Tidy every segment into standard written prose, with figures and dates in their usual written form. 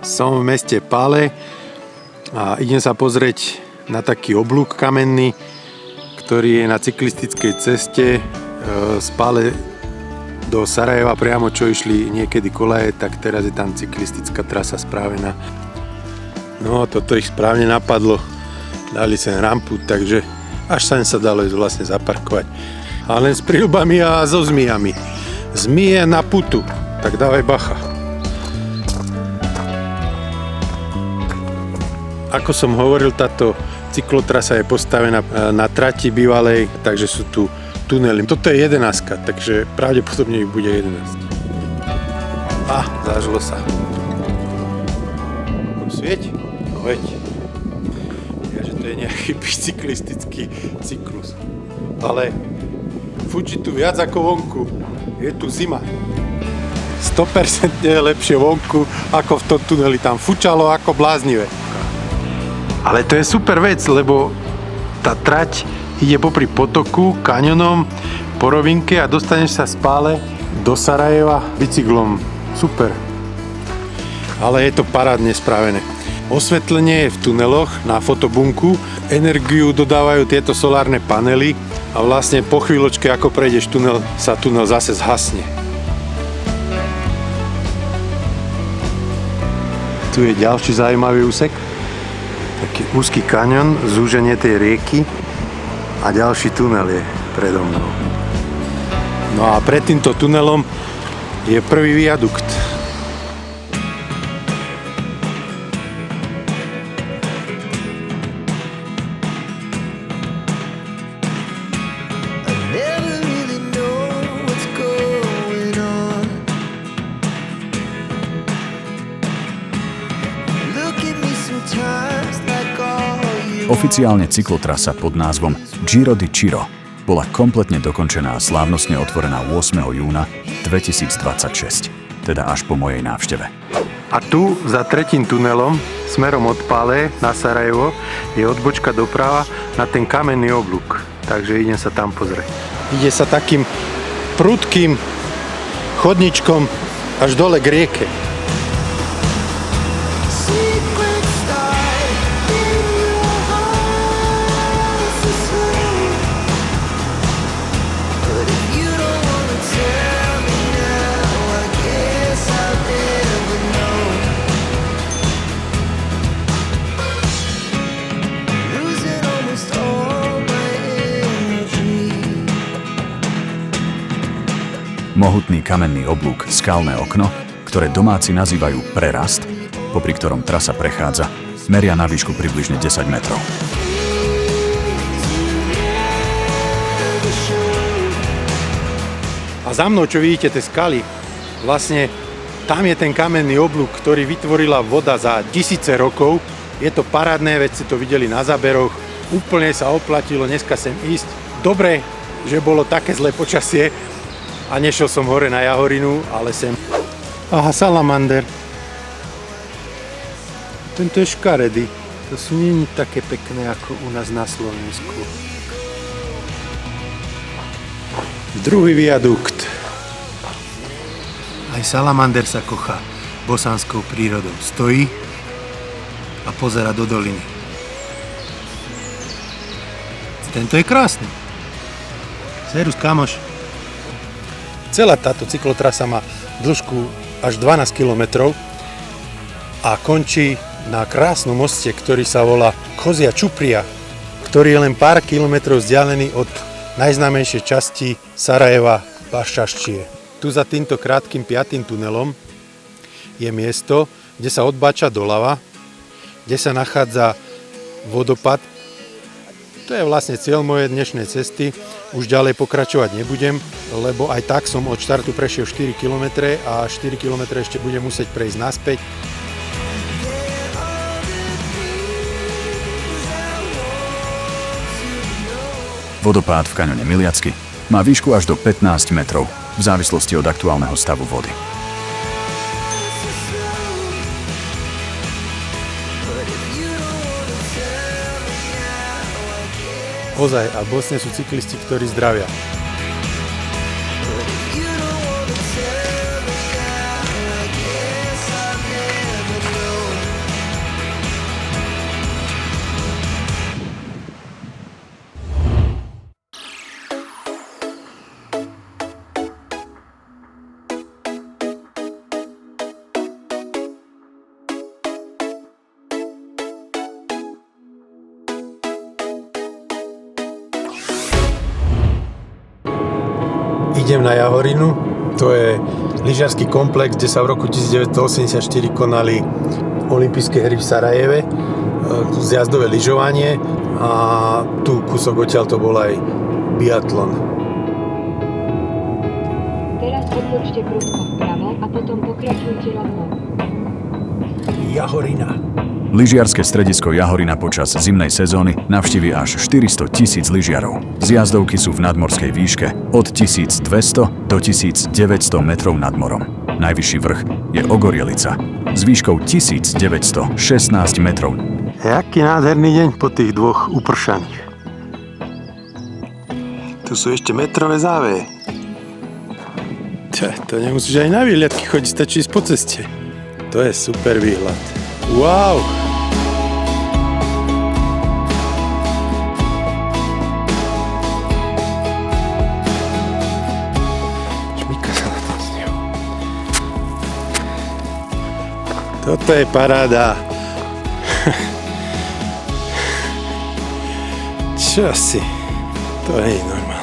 Som v meste Pale a idem sa pozrieť na taký oblúk kamenný, ktorý je na cyklistickej ceste z Pale do Sarajeva, priamo čo išli niekedy kolaje, tak teraz je tam cyklistická trasa spravená. No, toto ich správne napadlo. Dali sem rampu, takže až sa dalo ísť vlastne zaparkovať. Ale len s príľubami a so zmijami. Zmije na putu, tak dávaj bacha. Ako som hovoril, táto cyklotrasa je postavená na trati bývalej, takže sú tu tunely. Toto je 11, takže pravdepodobne ich bude 11. Zažilo sa. Svieť? No veď. Ja, že to je nejaký bicyklistický cyklus. Ale fučí tu viac ako vonku. Je tu zima. 100% je lepšie vonku ako v tom tuneli. Tam fučalo ako bláznivé. Ale to je super vec, lebo tá trať ide popri potoku, kaňonom, po rovinke a dostaneš sa z Pále do Sarajeva bicyklom. Super. Ale je to parádne spravené. Osvetlenie je v tuneloch na fotobunku. Energiu dodávajú tieto solárne panely a vlastne po chvíľočke, ako prejdeš tunel, sa tunel zase zhasne. Tu je ďalší zaujímavý úsek. Taký úzky kaňon, zúženie tej rieky a ďalší tunel je predo mnou. No a pred týmto tunelom je prvý viadukt. Oficiálne cyklotrasa pod názvom Giro di Ciro bola kompletne dokončená a slávnostne otvorená 8. júna 2026, teda až po mojej návšteve. A tu za tretím tunelom, smerom od Pale na Sarajevo, je odbočka doprava na ten kamenný oblúk. Takže idem sa tam pozrieť. Ide sa takým prudkým chodničkom až dole k rieke. Mohutný kamenný oblúk, skalné okno, ktoré domáci nazývajú prerast, popri ktorom trasa prechádza, meria na výšku približne 10 metrov. A za mnou, čo vidíte, tie skaly, vlastne tam je ten kamenný oblúk, ktorý vytvorila voda za tisíce rokov. Je to parádne, veď ste to videli na záberoch. Úplne sa oplatilo dneska sem ísť. Dobre, že bolo také zlé počasie, a nešiel som hore na Jahorinu, ale sem. Aha, salamander. Tento je škaredý. To sú nie také pekné ako u nás na Slovensku. Druhý viadukt. Aj salamander sa kochá bosanskou prírodou. Stojí a pozerá do doliny. Tento je krásny. Serus, kamoš. Celá táto cyklotrasa má dĺžku až 12 km a končí na krásnom moste, ktorý sa volá Kozia Čupria, ktorý je len pár kilometrov vzdialený od najznámejšej časti Sarajeva, Baščaščie. Tu za týmto krátkym 5. tunelom je miesto, kde sa odbáča doľava, kde sa nachádza vodopád. To je vlastne cieľ mojej dnešnej cesty. Už ďalej pokračovať nebudem, lebo aj tak som od štartu prešiel 4 km a 4 km ešte budem musieť prejsť naspäť. Vodopád v kaňone Miliacky má výšku až do 15 metrov, v závislosti od aktuálneho stavu vody. Ozaj, a v Bosne sú cyklisti, ktorí zdravia. Idem na Jahorinu, to je lyžiarsky komplex, kde sa v roku 1984 konali olympijské hry v Sarajeve, zjazdové lyžovanie a tu kúsok odtiaľ to bol aj biatlon. Teraz odbočte prudko vpravo a potom pokračujte rovno. Jahorina. Lyžiarske stredisko Jahorina počas zimnej sezóny navštívi až 400 000 lyžiarov. Zjazdovky sú v nadmorskej výške od 1200 do 1900 metrov nad morom. Najvyšší vrch je Ogorielica s výškou 1916 metrov. Jaký nádherný deň po tých dvoch upršaných. Tu sú ešte metrové záveje. To nemusíš aj na výhľadky chodiť, stačí ísť po ceste. To je super výhľad. Wow! Šmíka sa na tom snehu. Toto je paráda. Čo si? To nie je normálne.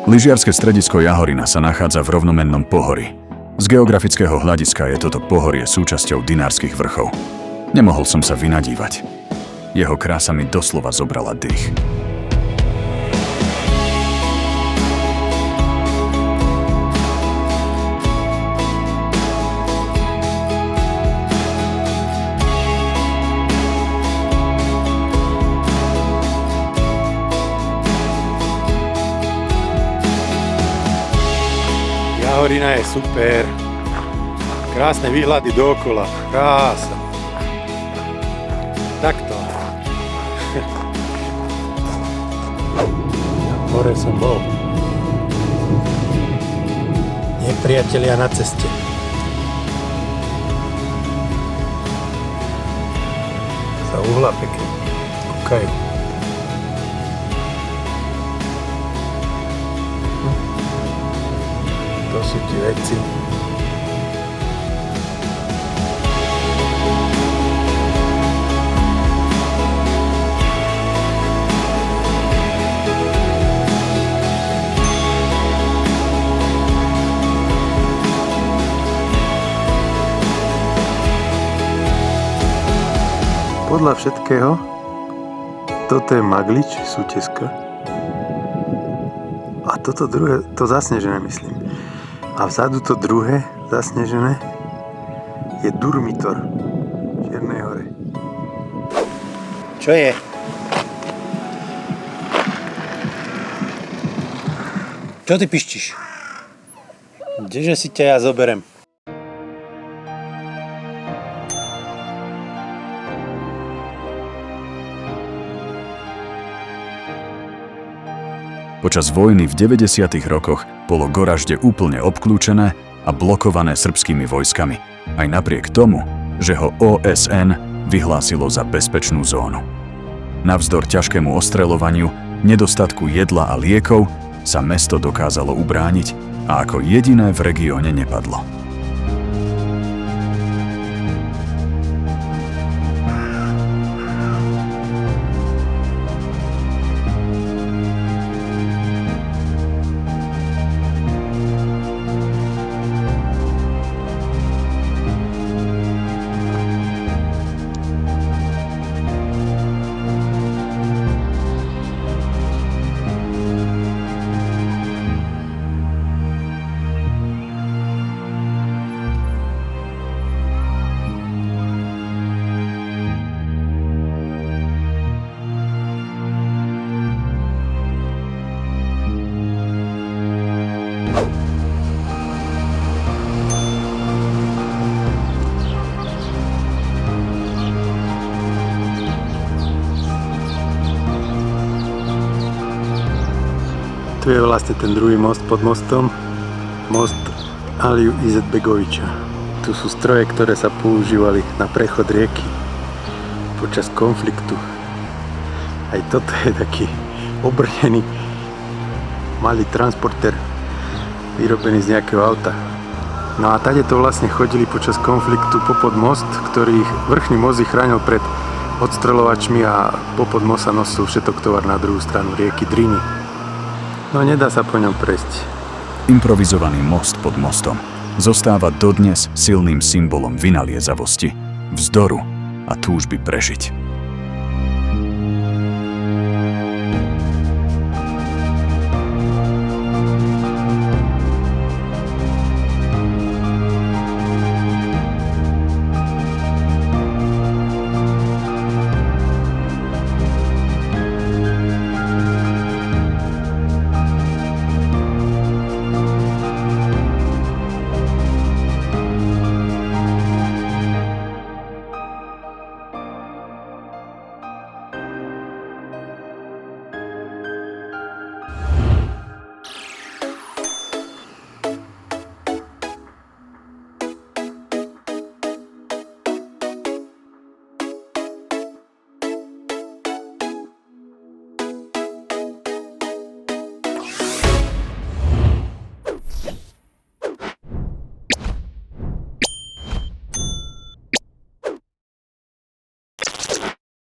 Lyžiarske stredisko Jahorina sa nachádza v rovnomennom pohorí. Z geografického hľadiska je toto pohorie súčasťou Dinárskych vrchov. Nemohol som sa vynadívať. Jeho krása mi doslova zobrala dých. Jahorina je super. Krásne výhľady dookola. Krása. Takto. Hore som bol. Nepriatelia na ceste. Sa uhla pekne. Kúkajú. To sú ti veci. Podľa všetkého, toto je Maglič, súteska. A toto druhé, to zasnežené myslím. A vzadu to druhé, zasnežené, je Durmitor v Čiernej Hore. Čo je? Čo ty pištíš? Kdeže si ťa ja zoberem? Počas vojny v 90. rokoch bolo Goražde úplne obklúčené a blokované srbskými vojskami, aj napriek tomu, že ho OSN vyhlásilo za bezpečnú zónu. Navzdor ťažkému ostreľovaniu, nedostatku jedla a liekov sa mesto dokázalo ubrániť a ako jediné v regióne nepadlo. vlastne ten druhý most pod mostom, most Aliju Izetbegoviča. Tu sú stroje, ktoré sa používali na prechod rieky počas konfliktu. Aj toto je taký obrnený malý transporter vyrobený z nejakého auta. No a tady to vlastne chodili počas konfliktu popod most, ktorý vrchný most ich chránil pred odstreľovačmi a popod most sa nosil všetok tovar na druhú stranu rieky Driny. No nedá sa po ňom prejsť. Improvizovaný most pod mostom zostáva dodnes silným symbolom vynaliezavosti, vzdoru a túžby prežiť.